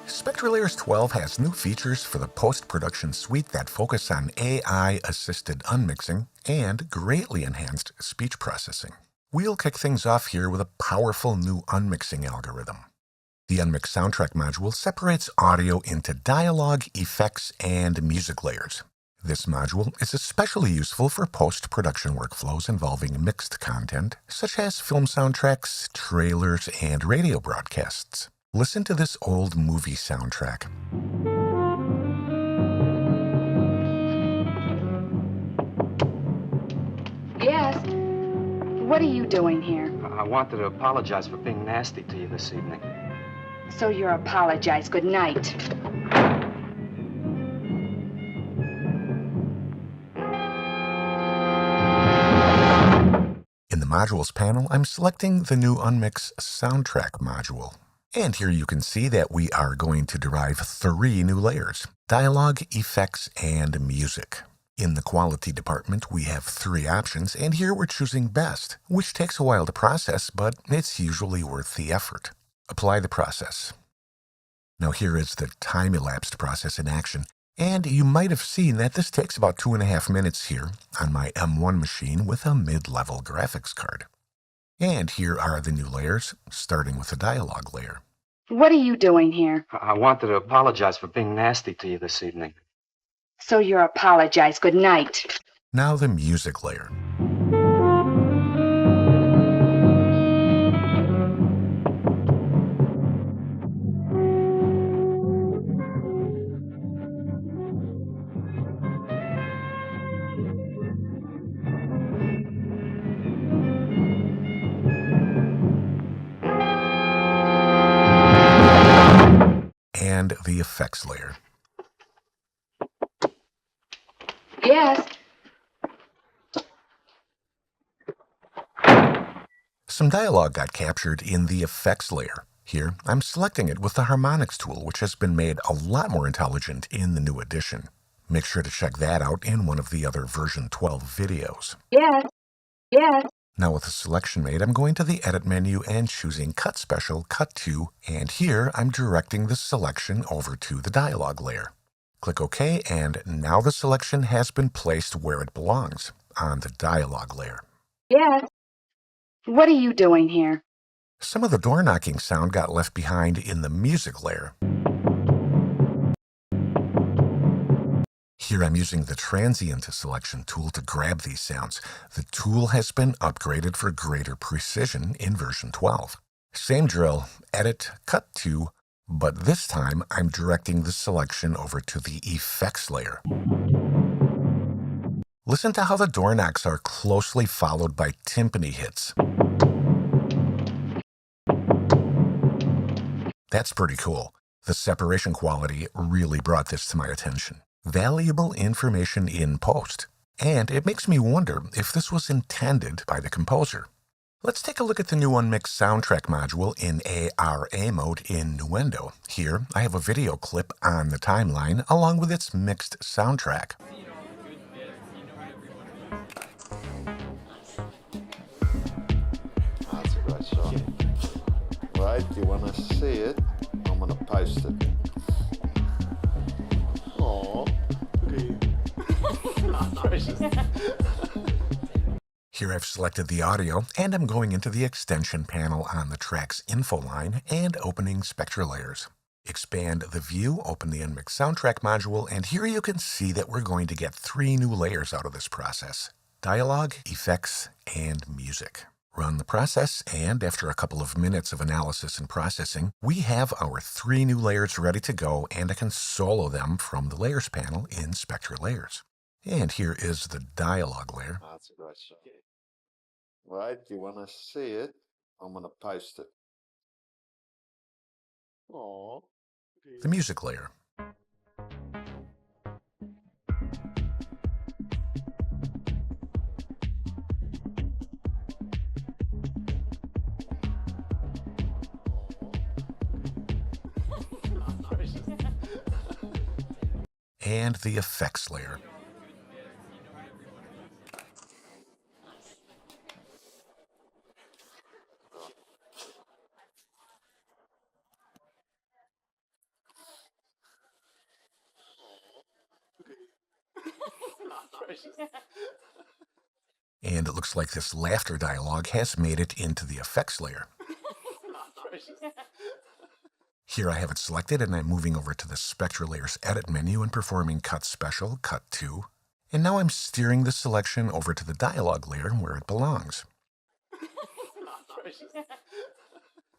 Spectralayers 12 has new features for the post-production suite that focus on AI-assisted unmixing and greatly enhanced speech processing. We'll kick things off here with a powerful new unmixing algorithm. The Unmix Soundtrack module separates audio into dialogue, effects, and music layers. This module is especially useful for post-production workflows involving mixed content, such as film soundtracks, trailers, and radio broadcasts. Listen to this old movie soundtrack. Yes? What are you doing here? I wanted to apologize for being nasty to you this evening. So you're apologize. Good night. In the Modules panel, I'm selecting the new Unmix Soundtrack module. And here you can see that we are going to derive 3 new layers: dialogue, effects, and music. In the quality department, we have 3 options, and here we're choosing best, which takes a while to process, but it's usually worth the effort. Apply the process. Now here is the time-elapsed process in action, and you might have seen that this takes about 2.5 minutes here on my M1 machine with a mid-level graphics card. And here are the new layers, starting with the dialogue layer. What are you doing here? I wanted to apologize for being nasty to you this evening. So you're apologize. Good night. Now the music layer. And the effects layer. Yes? Some dialogue got captured in the effects layer. Here, I'm selecting it with the harmonics tool, which has been made a lot more intelligent in the new edition. Make sure to check that out in one of the other version 12 videos. Yes? Yes? Now with the selection made, I'm going to the Edit menu and choosing Cut Special, Cut To, and here I'm directing the selection over to the dialogue layer. Click OK, and now the selection has been placed where it belongs, on the dialogue layer. Yes? What are you doing here? Some of the door knocking sound got left behind in the music layer. Here I'm using the Transient Selection tool to grab these sounds. The tool has been upgraded for greater precision in version 12. Same drill, Edit, Cut To, but this time I'm directing the selection over to the effects layer. Listen to how the door knocks are closely followed by timpani hits. That's pretty cool. The separation quality really brought this to my attention. Valuable information in post, and it makes me wonder if this was intended by the composer. Let's take a look at the new Unmix Soundtrack module in ARA mode in Nuendo. Here, I have a video clip on the timeline along with its mixed soundtrack. That's a great shot. Right, you want to see it? I'm going to post it. Aww, look at you. Here I've selected the audio, and I'm going into the extension panel on the track's info line and opening Spectralayers. Expand the view, open the Unmix Soundtrack module, and here you can see that we're going to get 3 new layers out of this process: dialogue, effects, and music. Run the process, and after a couple of minutes of analysis and processing, we have our 3 new layers ready to go, and I can solo them from the Layers panel in Spectralayers. And here is the dialogue layer. That's a great shot. Right, you want to see it? I'm going to post it. Aww. The music layer. And the effects layer. And it looks like this laughter dialogue has made it into the effects layer. Here I have it selected, and I'm moving over to the Spectralayers edit menu and performing Cut Special, Cut To. And now I'm steering the selection over to the dialogue layer where it belongs.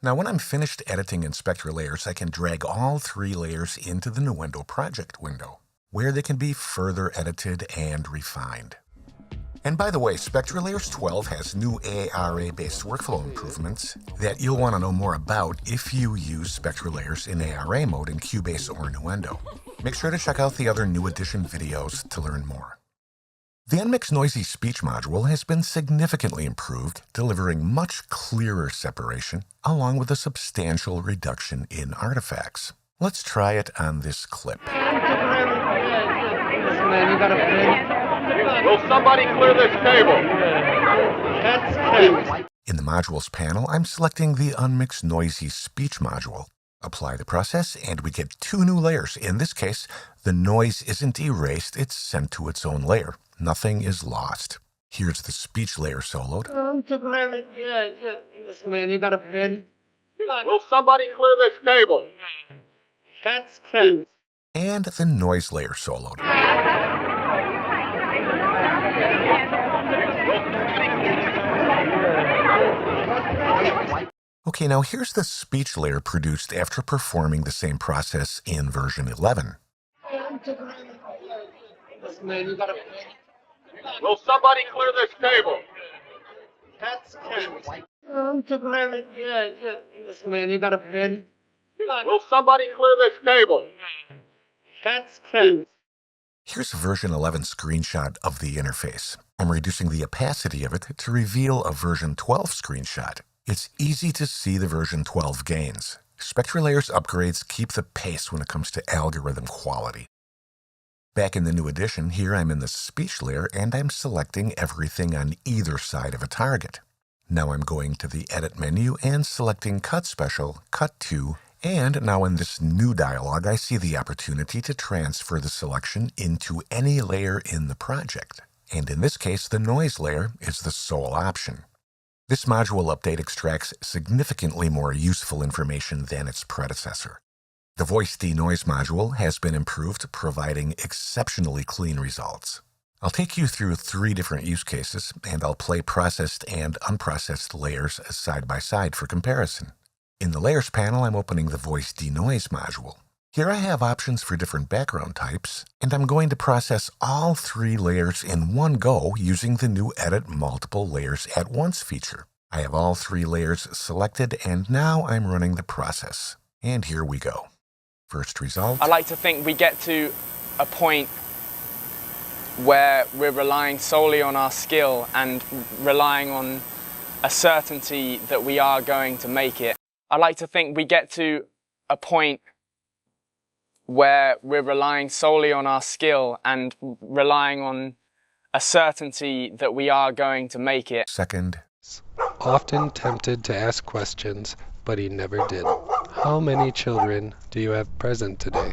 Now when I'm finished editing in Spectralayers, I can drag all 3 layers into the Nuendo project window, where they can be further edited and refined. And by the way, Spectralayers 12 has new ARA-based workflow improvements that you'll want to know more about if you use Spectralayers in ARA mode in Cubase or Nuendo. Make sure to check out the other new edition videos to learn more. The Unmix Noisy Speech module has been significantly improved, delivering much clearer separation, along with a substantial reduction in artifacts. Let's try it on this clip. Will somebody clear this table? In the Modules panel, I'm selecting the Unmix Noisy Speech module. Apply the process, and we get 2 new layers. In this case, the noise isn't erased, it's sent to its own layer. Nothing is lost. Here's the speech layer soloed. Will somebody clear this table? And the noise layer soloed. Okay, now here's the speech layer produced after performing the same process in version 11. Will somebody clear this table? Will somebody clear this table? Here's a version 11 screenshot of the interface. I'm reducing the opacity of it to reveal a version 12 screenshot. It's easy to see the version 12 gains. Spectralayers upgrades keep the pace when it comes to algorithm quality. Back in the new edition, here I'm in the speech layer and I'm selecting everything on either side of a target. Now I'm going to the edit menu and selecting Cut Special, Cut To, and now in this new dialog I see the opportunity to transfer the selection into any layer in the project. And in this case, the noise layer is the sole option. This module update extracts significantly more useful information than its predecessor. The voice denoise module has been improved, providing exceptionally clean results. I'll take you through 3 different use cases, and I'll play processed and unprocessed layers side by side for comparison. In the Layers panel, I'm opening the voice denoise module. Here I have options for different background types, and I'm going to process all 3 layers in one go using the new Edit Multiple Layers at Once feature. I have all 3 layers selected, and now I'm running the process. And here we go. First result. I like to think we get to a point where we're relying solely on our skill and relying on a certainty that we are going to make it. I like to think we get to a point where we're relying solely on our skill and relying on a certainty that we are going to make it. Second. Often tempted to ask questions, but he never did. How many children do you have present today?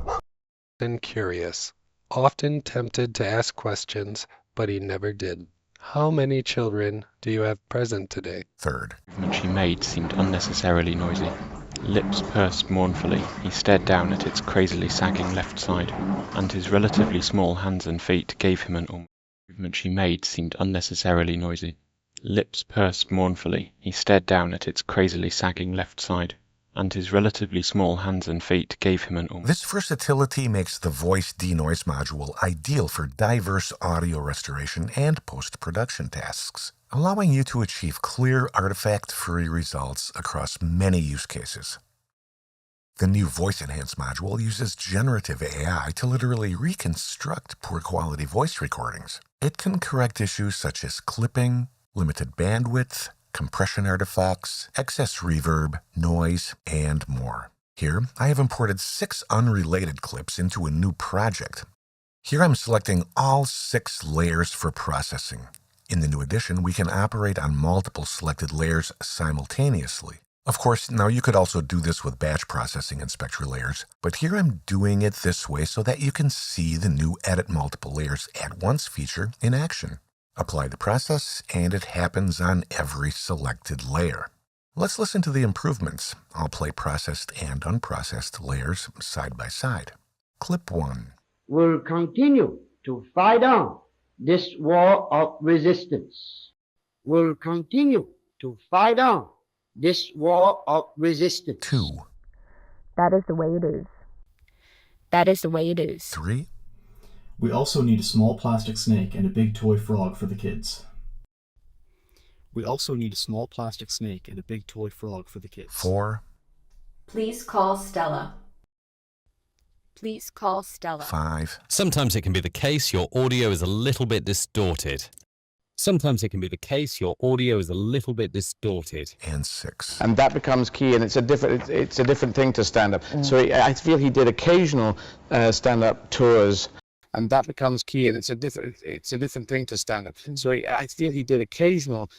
And curious. Often tempted to ask questions, but he never did. How many children do you have present today? Third. The movement she made seemed unnecessarily noisy. Lips pursed mournfully, he stared down at its crazily sagging left side, and his relatively small hands and feet gave him an movement she made seemed unnecessarily noisy. Lips pursed mournfully, he stared down at its crazily sagging left side, and his relatively small hands and feet gave him an This versatility makes the voice denoise module ideal for diverse audio restoration and post-production tasks, allowing you to achieve clear, artifact-free results across many use cases. The new Voice Enhance module uses generative AI to literally reconstruct poor-quality voice recordings. It can correct issues such as clipping, limited bandwidth, compression artifacts, excess reverb, noise, and more. Here, I have imported 6 unrelated clips into a new project. Here I'm selecting all 6 layers for processing. In the new edition, we can operate on multiple selected layers simultaneously. Of course, now you could also do this with batch processing in Spectralayers, but here I'm doing it this way so that you can see the new Edit Multiple Layers at Once feature in action. Apply the process, and it happens on every selected layer. Let's listen to the improvements. I'll play processed and unprocessed layers side by side. Clip 1. Will continue to fight on this war of resistance. Will continue to fight on this war of resistance. 2. That is the way it is. That is the way it is. 3. We also need a small plastic snake and a big toy frog for the kids. We also need a small plastic snake and a big toy frog for the kids. 4. Please call Stella. Please call Stella. 5. Sometimes it can be the case your audio is a little bit distorted. Sometimes it can be the case your audio is a little bit distorted. And 6. And that becomes key, and it's a different thing to stand up. So I feel he did occasional stand-up tours. And that becomes key, and it's a different thing to stand up. So I feel he did occasional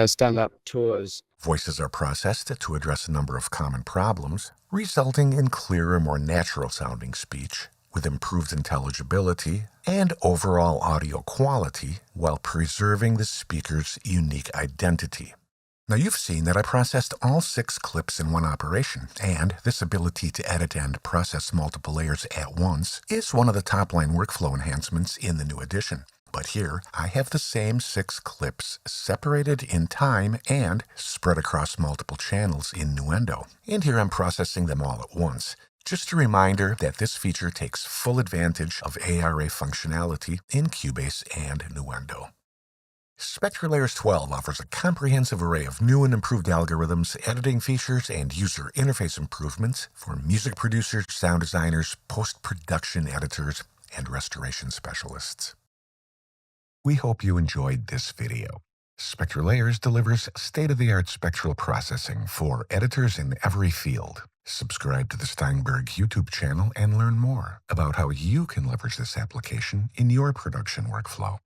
stand-up tours. Voices are processed to address a number of common problems, resulting in clearer, more natural-sounding speech, with improved intelligibility and overall audio quality, while preserving the speaker's unique identity. Now you've seen that I processed all 6 clips in one operation, and this ability to edit and process multiple layers at once is one of the top-line workflow enhancements in the new edition. But here, I have the same 6 clips separated in time and spread across multiple channels in Nuendo. And here I'm processing them all at once. Just a reminder that this feature takes full advantage of ARA functionality in Cubase and Nuendo. Spectralayers 12 offers a comprehensive array of new and improved algorithms, editing features, and user interface improvements for music producers, sound designers, post-production editors, and restoration specialists. We hope you enjoyed this video. Spectralayers delivers state-of-the-art spectral processing for editors in every field. Subscribe to the Steinberg YouTube channel and learn more about how you can leverage this application in your production workflow.